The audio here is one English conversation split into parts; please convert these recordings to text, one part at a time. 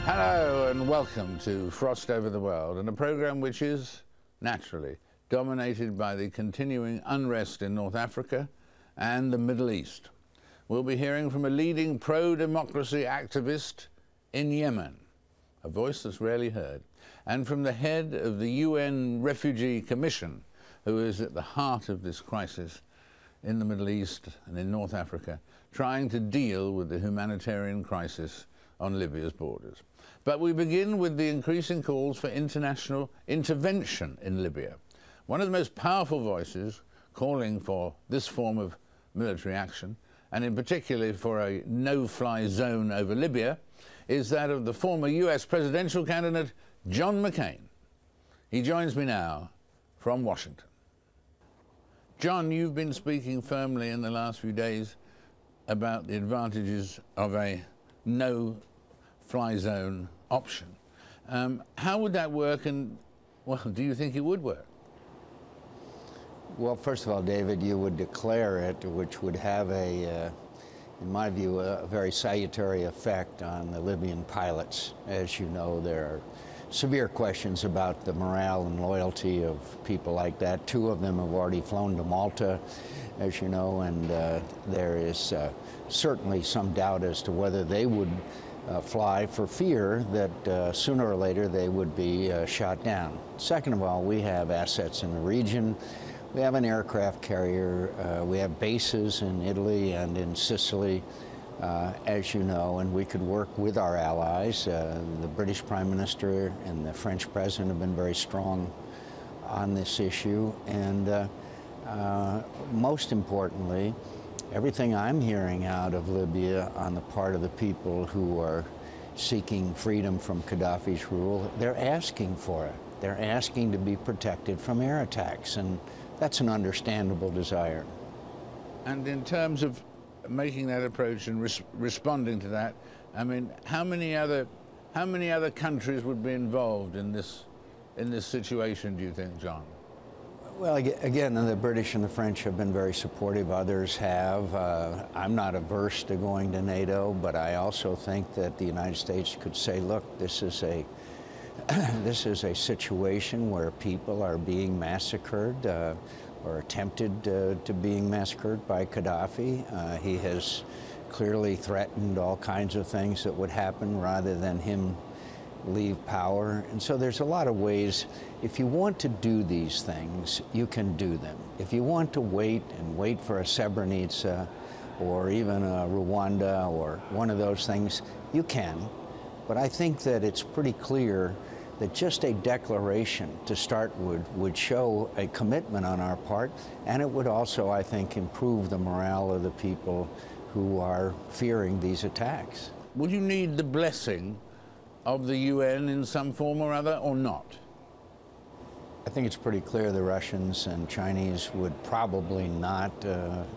Hello and welcome to Frost Over the World, and a program which is, naturally, dominated by the continuing unrest in North Africa and the Middle East. We'll be hearing from a leading pro-democracy activist in Yemen, a voice that's rarely heard, and from the head of the UN Refugee Commission, who is at the heart of this crisis in the Middle East and in North Africa, trying to deal with the humanitarian crisis on Libya's borders. But we begin with the increasing calls for international intervention in Libya. One of the most powerful voices calling for this form of military action, and in particular for a no-fly zone over Libya, is that of the former US presidential candidate, John McCain. He joins me now from Washington. John, you've been speaking firmly in the last few days about the advantages of a no-fly zone option. How would that work, and, well, do you think it would work? Well, first of all, David, you would declare it, which would have a, in my view, a very salutary effect on the Libyan pilots. As you know, there are severe questions about the morale and loyalty of people like that. Two of them have already flown to Malta, as you know, and there is certainly some doubt as to whether they would fly for fear that sooner or later they would be shot down. Second of all, we have assets in the region. We have an aircraft carrier. We have bases in Italy and in Sicily, as you know, and we could work with our allies. The British Prime Minister and the French President have been very strong on this issue. And most importantly, everything I'm hearing out of Libya on the part of the people who are seeking freedom from Gaddafi's rule, they're asking for it. They're asking to be protected from air attacks, and that's an understandable desire. And in terms of making that approach and responding to that, I mean, how many other countries would be involved in this situation, do you think, John? Well, again, the British and the French have been very supportive. Others have. I'm not averse to going to NATO, but I also think that the United States could say, look, this is a situation where people are being massacred or attempted to being massacred by Gaddafi. He has clearly threatened all kinds of things that would happen rather than him leave power. And so there's a lot of ways. If you want to do these things, you can do them. If you want to wait for a Srebrenica or even a Rwanda or one of those things, you can. But I think that it's pretty clear that just a declaration to start would show a commitment on our part, and it would also, I think, improve the morale of the people who are fearing these attacks. Would you need the blessing of the UN in some form or other, or not? I think it's pretty clear the Russians and Chinese would probably not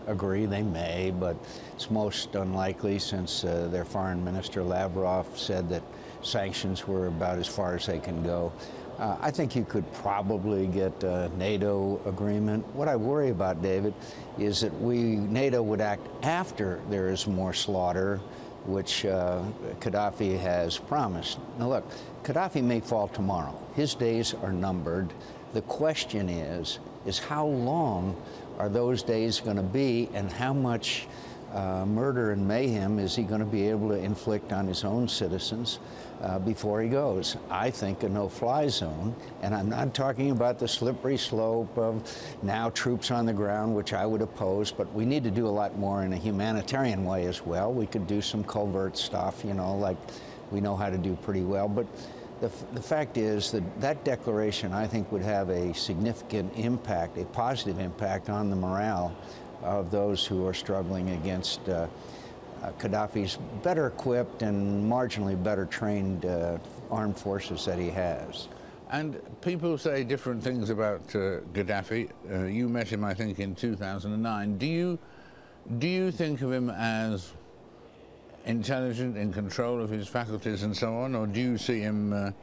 agree. They may, but it's most unlikely, since their foreign minister Lavrov said that sanctions were about as far as they can go. I think you could probably get a NATO agreement. What I worry about, David, is that NATO would act after there is more slaughter, which Gaddafi has promised. Now look, Gaddafi may fall tomorrow. His days are numbered. The question is how long are those days going to be, and how much murder and mayhem is he going to be able to inflict on his own citizens before he goes? I think a no-fly zone, and I'm not talking about the slippery slope of now troops on the ground, which I would oppose, but we need to do a lot more in a humanitarian way as well. We could do some covert stuff, you know, like we know how to do pretty well. But the fact is that that declaration, I think, would have a significant impact, a positive impact on the morale of those who are struggling against Gaddafi's better equipped and marginally better trained armed forces that he has. And people say different things about Gaddafi. You met him, I think, in 2009. Do you think of him as intelligent, in control of his faculties and so on, or do you see him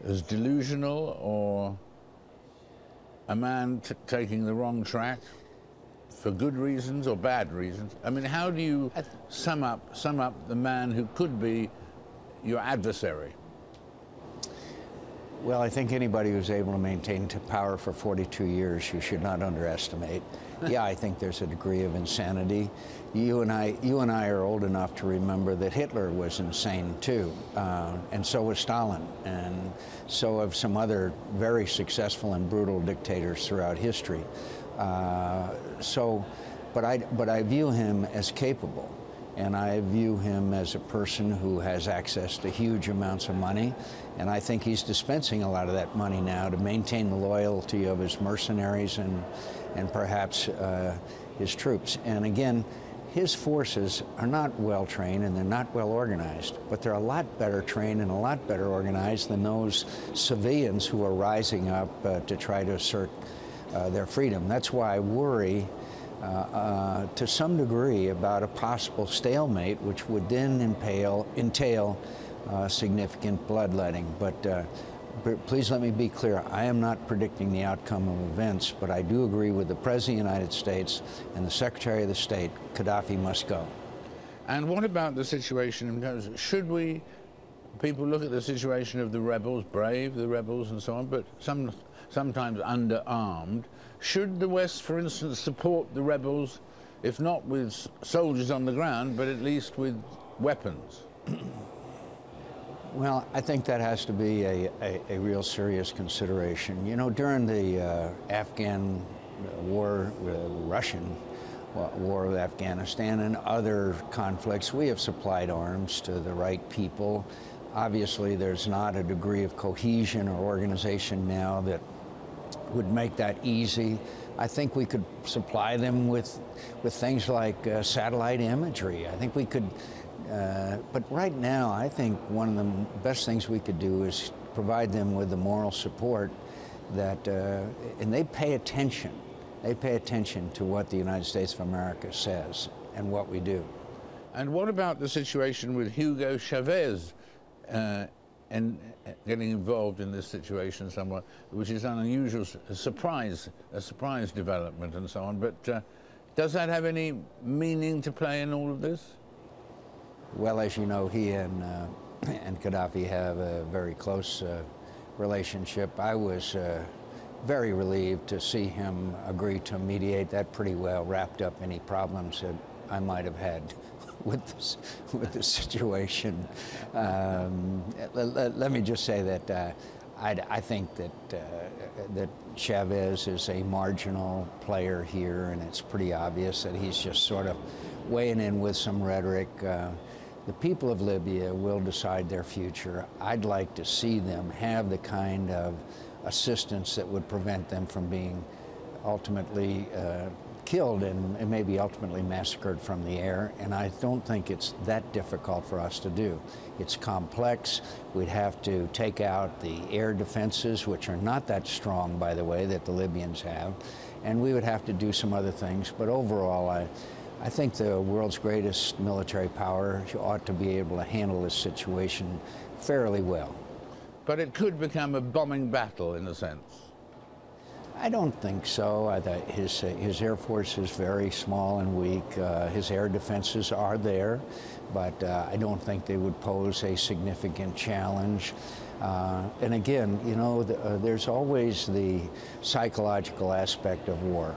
as delusional, or a man taking the wrong track for good reasons or bad reasons? I mean, how do you sum up the man who could be your adversary? Well, I think anybody who's able to maintain power for 42 years, you should not underestimate. Yeah, I think there's a degree of insanity. You and I are old enough to remember that Hitler was insane too, and so was Stalin, and so have some other very successful and brutal dictators throughout history. But I view him as capable. And I view him as a person who has access to huge amounts of money. And I think he's dispensing a lot of that money now to maintain the loyalty of his mercenaries and perhaps his troops. And again, his forces are not well trained and they're not well organized, but they're a lot better trained and a lot better organized than those civilians who are rising up to try to assert their freedom. That's why I worry to some degree about a possible stalemate, which would then entail significant bloodletting. But please let me be clear, I am not predicting the outcome of events, but I do agree with the President of the United States and the Secretary of the State, Gaddafi must go. And what about the situation, should people look at the situation of the rebels, brave, the rebels and so on, but sometimes underarmed. Should the West, for instance, support the rebels, if not with soldiers on the ground, but at least with weapons? Well, I think that has to be a real serious consideration. You know, during the Afghan war, Russian war with Afghanistan and other conflicts, we have supplied arms to the right people. Obviously, there's not a degree of cohesion or organization now that would make that easy. I think we could supply them with things like satellite imagery. I think we could, but right now, I think one of the best things we could do is provide them with the moral support that, and they pay attention. They pay attention to what the United States of America says and what we do. And what about the situation with Hugo Chavez and getting involved in this situation somewhat, which is an unusual surprise development and so on, but does that have any meaning to play in all of this? Well, as you know, he and Gaddafi have a very close relationship. I was very relieved to see him agree to mediate. That pretty well wrapped up any problems that I might have had with the situation. Let me just say that I think that Chavez is a marginal player here, and it's pretty obvious that he's just sort of weighing in with some rhetoric. The people of Libya will decide their future. I'd like to see them have the kind of assistance that would prevent them from being ultimately killed and maybe ultimately massacred from the air, and I don't think it's that difficult for us to do. It's complex. We'd have to take out the air defenses, which are not that strong, by the way, that the Libyans have, and we would have to do some other things. But overall, I think the world's greatest military power ought to be able to handle this situation fairly well. But it could become a bombing battle, in a sense. I don't think so. His Air Force is very small and weak. His air defenses are there, but I don't think they would pose a significant challenge. And again, you know, there's always the psychological aspect of war.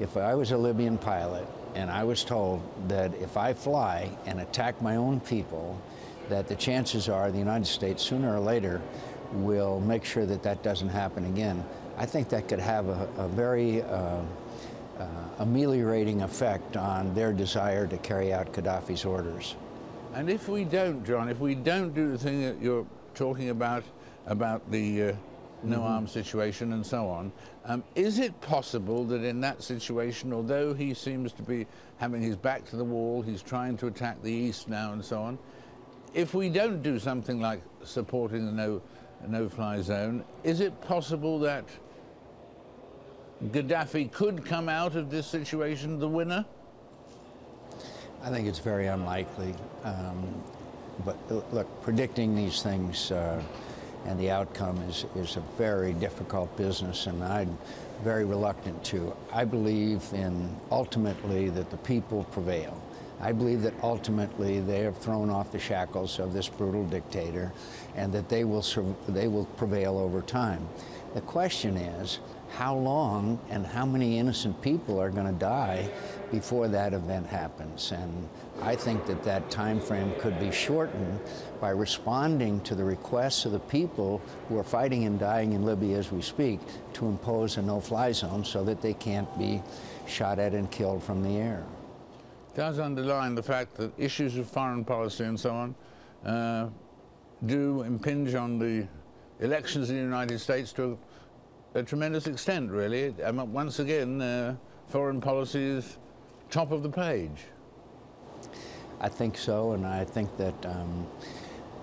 If I was a Libyan pilot and I was told that if I fly and attack my own people, that the chances are the United States sooner or later will make sure that that doesn't happen again, I think that could have a very ameliorating effect on their desire to carry out Gaddafi's orders. And if we don't, John, if we don't do the thing that you're talking about the no-arms situation and so on, is it possible that in that situation, although he seems to be having his back to the wall, he's trying to attack the east now and so on, if we don't do something like supporting the no-fly zone, is it possible that Gaddafi could come out of this situation the winner? I think it's very unlikely. But look, predicting these things and the outcome is a very difficult business, and I'm very reluctant to. I believe in ultimately that the people prevail. I believe that ultimately they have thrown off the shackles of this brutal dictator and that they will prevail over time. The question is, how long and how many innocent people are going to die before that event happens? And I think that that time frame could be shortened by responding to the requests of the people who are fighting and dying in Libya as we speak to impose a no-fly zone so that they can't be shot at and killed from the air. It does underline the fact that issues of foreign policy and so on do impinge on the elections in the United States to a tremendous extent, really. Once again, foreign policy is top of the page. I think so, and I think that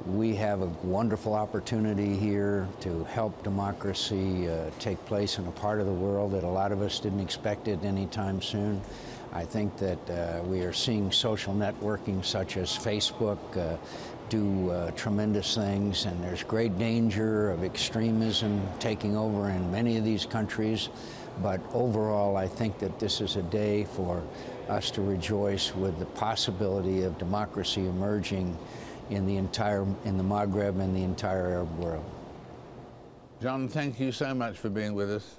we have a wonderful opportunity here to help democracy take place in a part of the world that a lot of us didn't expect it anytime soon. I think that we are seeing social networking such as Facebook do tremendous things, and there's great danger of extremism taking over in many of these countries. But overall, I think that this is a day for us to rejoice with the possibility of democracy emerging in the Maghreb and the entire Arab world. John, thank you so much for being with us.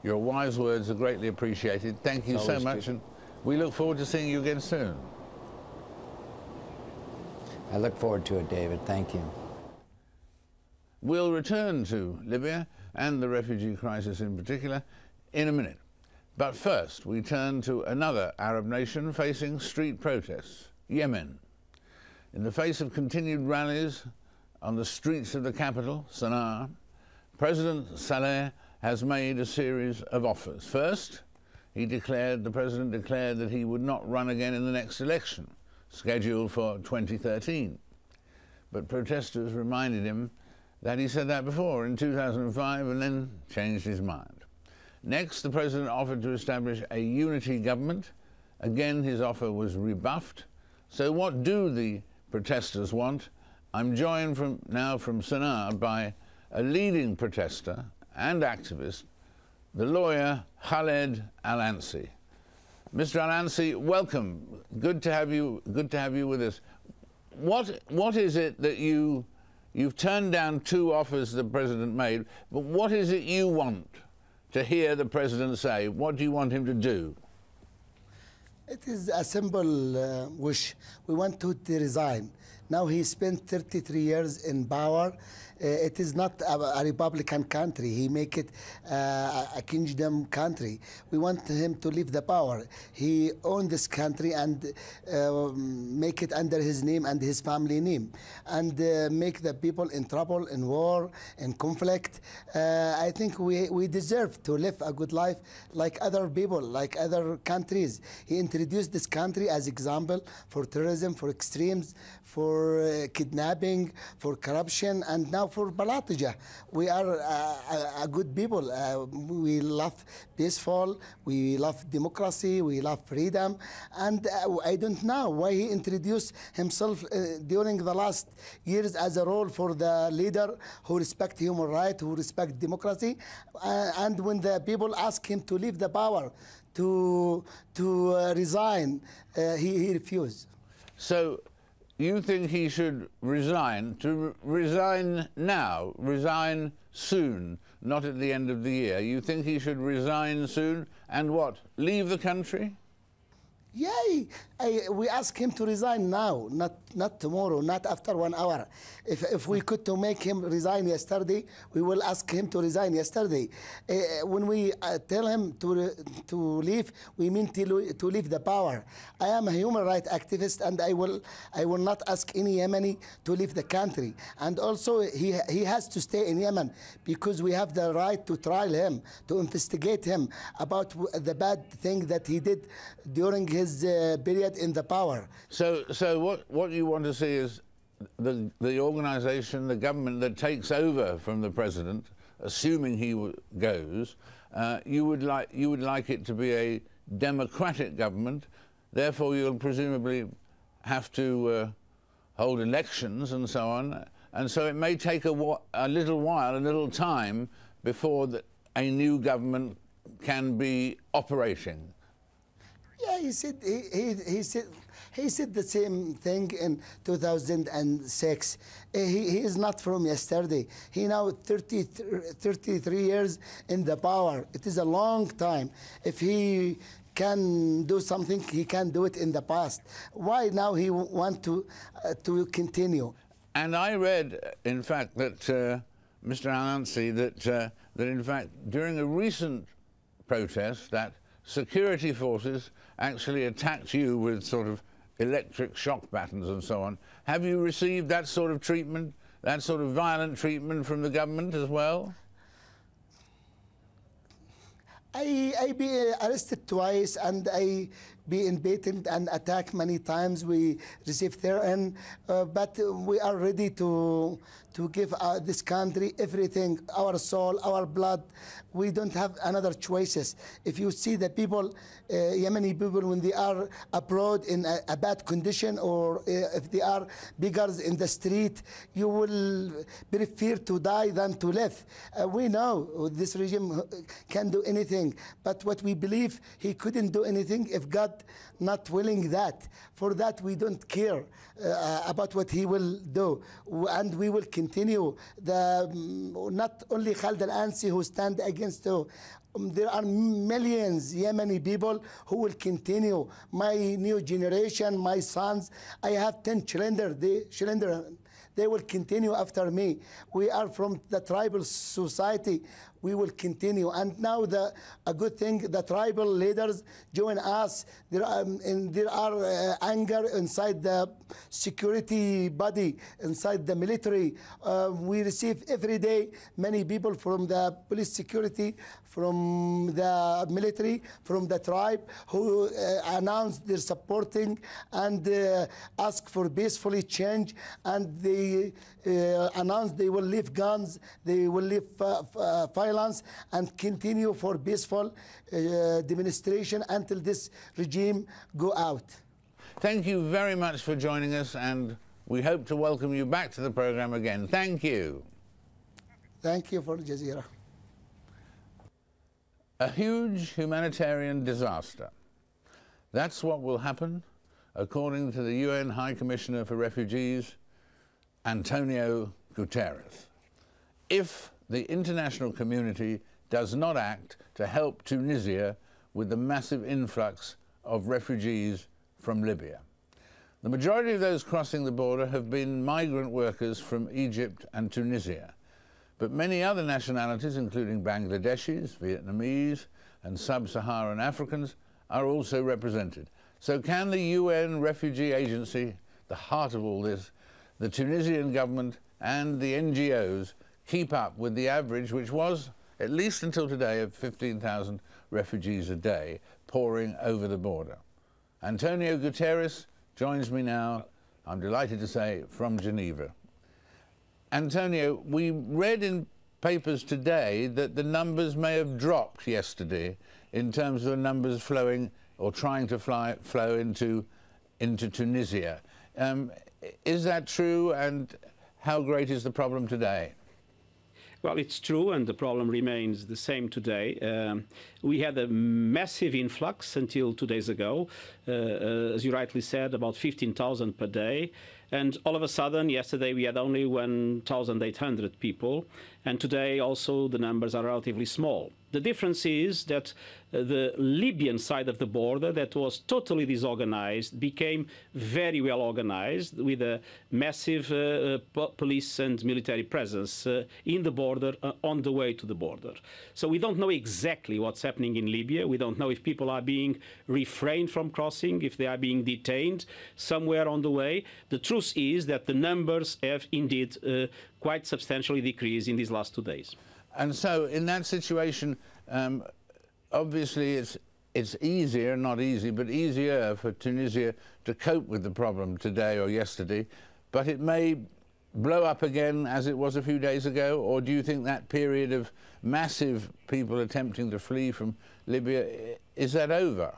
Your wise words are greatly appreciated. Thank you so much, and we look forward to seeing you again soon. I look forward to it, David. Thank you. We'll return to Libya and the refugee crisis in particular in a minute. But first, we turn to another Arab nation facing street protests, Yemen. In the face of continued rallies on the streets of the capital, Sana'a, President Saleh has made a series of offers. First, the president declared that he would not run again in the next election, scheduled for 2013. But protesters reminded him that he said that before in 2005 and then changed his mind. Next, the president offered to establish a unity government. Again, his offer was rebuffed. So what do the protesters want? I'm joined now from Sana'a by a leading protester and activist, the lawyer Khaled Al Ansi. Mr. Al Ansi, welcome. Good to have you with us. What is it that you've turned down two offers the president made, but what is it you want to hear the president say? What do you want him to do? It is a simple wish. We want to resign. Now he spent 33 years in power. It is not a Republican country. He make it a kingdom country. We want him to leave the power. He owned this country and make it under his name and his family name, and make the people in trouble, in war, in conflict. I think we deserve to live a good life like other people, like other countries. He introduced this country as example for terrorism, for extremes, for kidnapping, for corruption, and now for Balatija. We are a good people. We love peaceful, we love democracy, we love freedom, and I don't know why he introduced himself during the last years as a role for the leader who respect human rights, who respect democracy, and when the people ask him to leave the power, to resign, he refused. So you think he should resign, to resign now, resign soon, not at the end of the year? You think he should resign soon and what, leave the country? Yeah, we ask him to resign now, not tomorrow, not after 1 hour. If we could to make him resign yesterday, we will ask him to resign yesterday. When we tell him to leave, we mean to leave the power. I am a human rights activist, and I will not ask any Yemeni to leave the country. And also, he has to stay in Yemen because we have the right to trial him, to investigate him about the bad thing that he did during his period in the power. So what you want to see is the organization, the government that takes over from the president, assuming he goes, you would like it to be a democratic government. Therefore, you'll presumably have to hold elections and so on. And so it may take a little while, a little time, before a new government can be operating. Yeah, he said the same thing in 2006. He is not from yesterday. He now 33 years in the power. It is a long time. If he can do something, he can do it in the past. Why now he want to continue? And I read, in fact, that Mr. Al Ansi, that in fact during a recent protest, that security forces actually attacked you with sort of electric shock batons and so on. Have you received that sort of treatment, that sort of violent treatment from the government as well? I be arrested twice, and I be beaten and attacked many times. We received threats, but we are ready to give this country everything, our soul, our blood. We don't have another choices. If you see the people, Yemeni people, when they are abroad in a bad condition, or if they are beggars in the street, you will prefer to die than to live. We know this regime can do anything, but what we believe, he couldn't do anything if God not willing that. For that, we don't care about what he will do, and we will continue. Not only Khaled Al Ansi who stand against you. There are millions Yemeni people who will continue. My new generation, my sons, I have 10 children. They will continue after me. We are from the tribal society. We will continue. And now a good thing, the tribal leaders join us. There are anger inside the security body, inside the military. We receive every day many people from the police security, from the military, from the tribe, who announce their supporting and ask for peacefully change, and they announce they will leave guns, they will leave violence, and continue for peaceful demonstration until this regime go out. Thank you very much for joining us, and we hope to welcome you back to the program again. Thank you. Thank you for Al Jazeera. A huge humanitarian disaster. That's what will happen, according to the UN High Commissioner for Refugees, Antonio Guterres, if the international community does not act to help Tunisia with the massive influx of refugees from Libya. The majority of those crossing the border have been migrant workers from Egypt and Tunisia, but many other nationalities, including Bangladeshis, Vietnamese, and sub-Saharan Africans, are also represented. So can the UN Refugee Agency, the heart of all this, the Tunisian government and the NGOs keep up with the average, which was, at least until today, of 15,000 refugees a day pouring over the border? Antonio Guterres joins me now, I'm delighted to say, from Geneva. Antonio, we read in papers today that the numbers may have dropped yesterday in terms of the numbers flowing or trying to flow into Tunisia. Is that true, and how great is the problem today? Well, it's true, and the problem remains the same today. We had a massive influx until 2 days ago, as you rightly said, about 15,000 per day. And all of a sudden, yesterday we had only 1,800 people, and today also the numbers are relatively small. The difference is that the Libyan side of the border, that was totally disorganized, became very well organized with a massive police and military presence in the border, on the way to the border. So we don't know exactly what's happening in Libya. We don't know if people are being refrained from crossing, if they are being detained somewhere on the way. The truth is that the numbers have indeed quite substantially decreased in these last 2 days. And so in that situation, obviously it's easier, not easy, but easier for Tunisia to cope with the problem today or yesterday, but it may blow up again as it was a few days ago? Or do you think that period of massive people attempting to flee from Libya, is that over?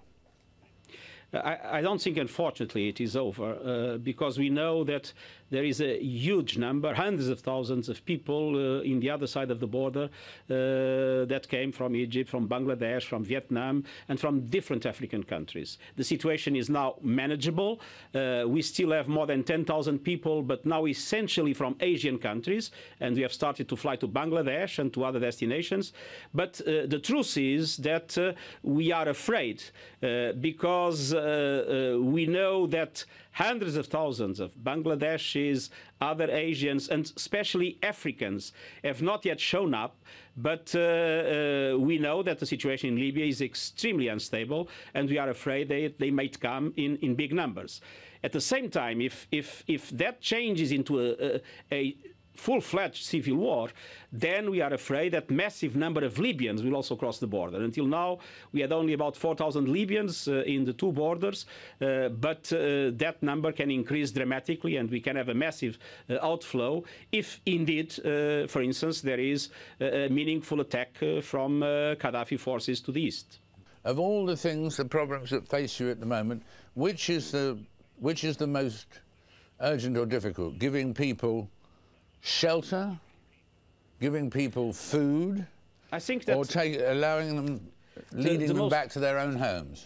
I don't think, unfortunately, it is over, because we know that there is a huge number, hundreds of thousands of people in the other side of the border that came from Egypt, from Bangladesh, from Vietnam, and from different African countries. The situation is now manageable. We still have more than 10,000 people, but now essentially from Asian countries, and we have started to fly to Bangladesh and to other destinations. But the truth is that we are afraid because we know that hundreds of thousands of Bangladeshis, other Asians, and especially Africans have not yet shown up. But we know that the situation in Libya is extremely unstable, and we are afraid they might come in big numbers. At the same time, if that changes into a full-fledged civil war, then we are afraid that massive number of Libyans will also cross the border. Until now, we had only about 4,000 Libyans in the two borders, but that number can increase dramatically, and we can have a massive outflow if indeed, for instance, there is a meaningful attack from Gaddafi forces to the east. Of all the things, the problems that face you at the moment, which is the most urgent or difficult? Giving people shelter, giving people food, I think that, or allowing them, leading them back to their own homes?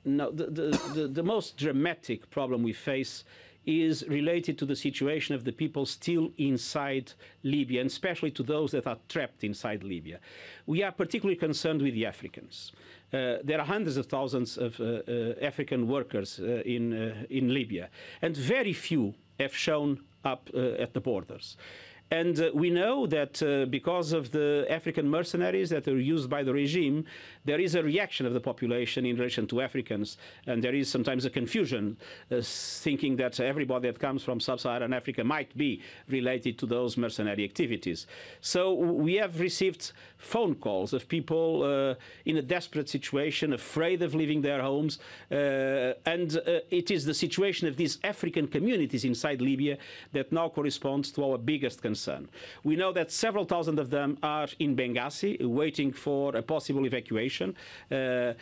No, the most dramatic problem we face is related to the situation of the people still inside Libya, and especially to those that are trapped inside Libya. We are particularly concerned with the Africans. There are hundreds of thousands of African workers in Libya, and very few have shown up at the borders. And we know that because of the African mercenaries that are used by the regime, there is a reaction of the population in relation to Africans, and there is sometimes a confusion, thinking that everybody that comes from sub-Saharan Africa might be related to those mercenary activities. So we have received phone calls of people in a desperate situation, afraid of leaving their homes, and it is the situation of these African communities inside Libya that now corresponds to our biggest concern. We know that several thousand of them are in Benghazi waiting for a possible evacuation. They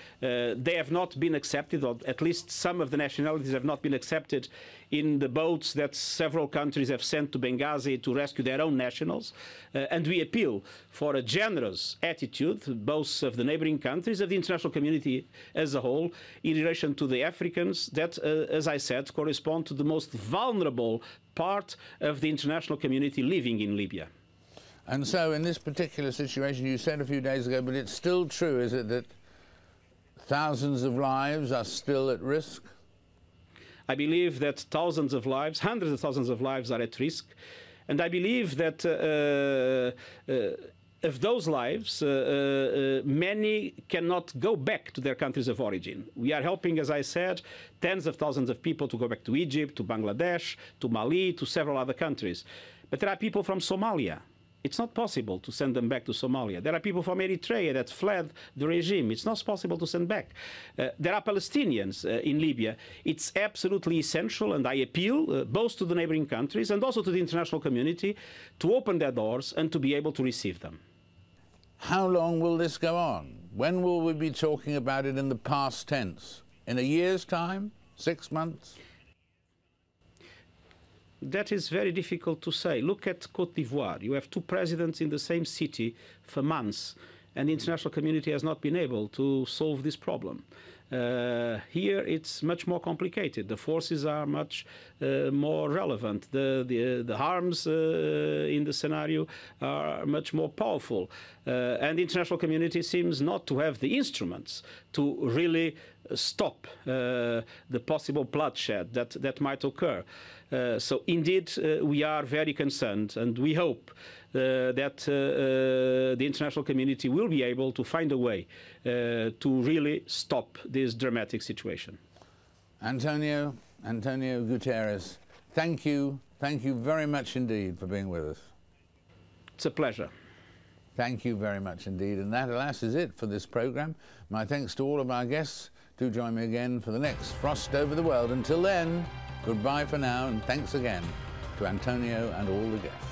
have not been accepted, or at least some of the nationalities have not been accepted in the boats that several countries have sent to Benghazi to rescue their own nationals. And we appeal for a generous attitude, both of the neighboring countries, of the international community as a whole, in relation to the Africans that, as I said, correspond to the most vulnerable part of the international community living in Libya. And so in this particular situation, you said a few days ago, but it's still true, is it, that thousands of lives are still at risk? I believe that thousands of lives, hundreds of thousands of lives are at risk. And I believe that of those lives, many cannot go back to their countries of origin. We are helping, as I said, tens of thousands of people to go back to Egypt, to Bangladesh, to Mali, to several other countries. But there are people from Somalia. It's not possible to send them back to Somalia. There are people from Eritrea that fled the regime. It's not possible to send back. There are Palestinians in Libya. It's absolutely essential, and I appeal both to the neighboring countries and also to the international community to open their doors and to be able to receive them. How long will this go on? When will we be talking about it in the past tense? In a year's time? 6 months? That is very difficult to say. Look at Côte d'Ivoire. You have two presidents in the same city for months, and the international community has not been able to solve this problem. Here it's much more complicated. The forces are much more relevant. The harms in the scenario are much more powerful. And the international community seems not to have the instruments to really stop the possible bloodshed that might occur. So indeed, we are very concerned, and we hope that the international community will be able to find a way to really stop this dramatic situation. Antonio Guterres, thank you very much indeed for being with us. It's a pleasure. Thank you very much indeed. And that, alas, is it for this program. My thanks to all of our guests. Do join me again for the next Frost Over the World. Until then, goodbye for now, and thanks again to Antonio and all the guests.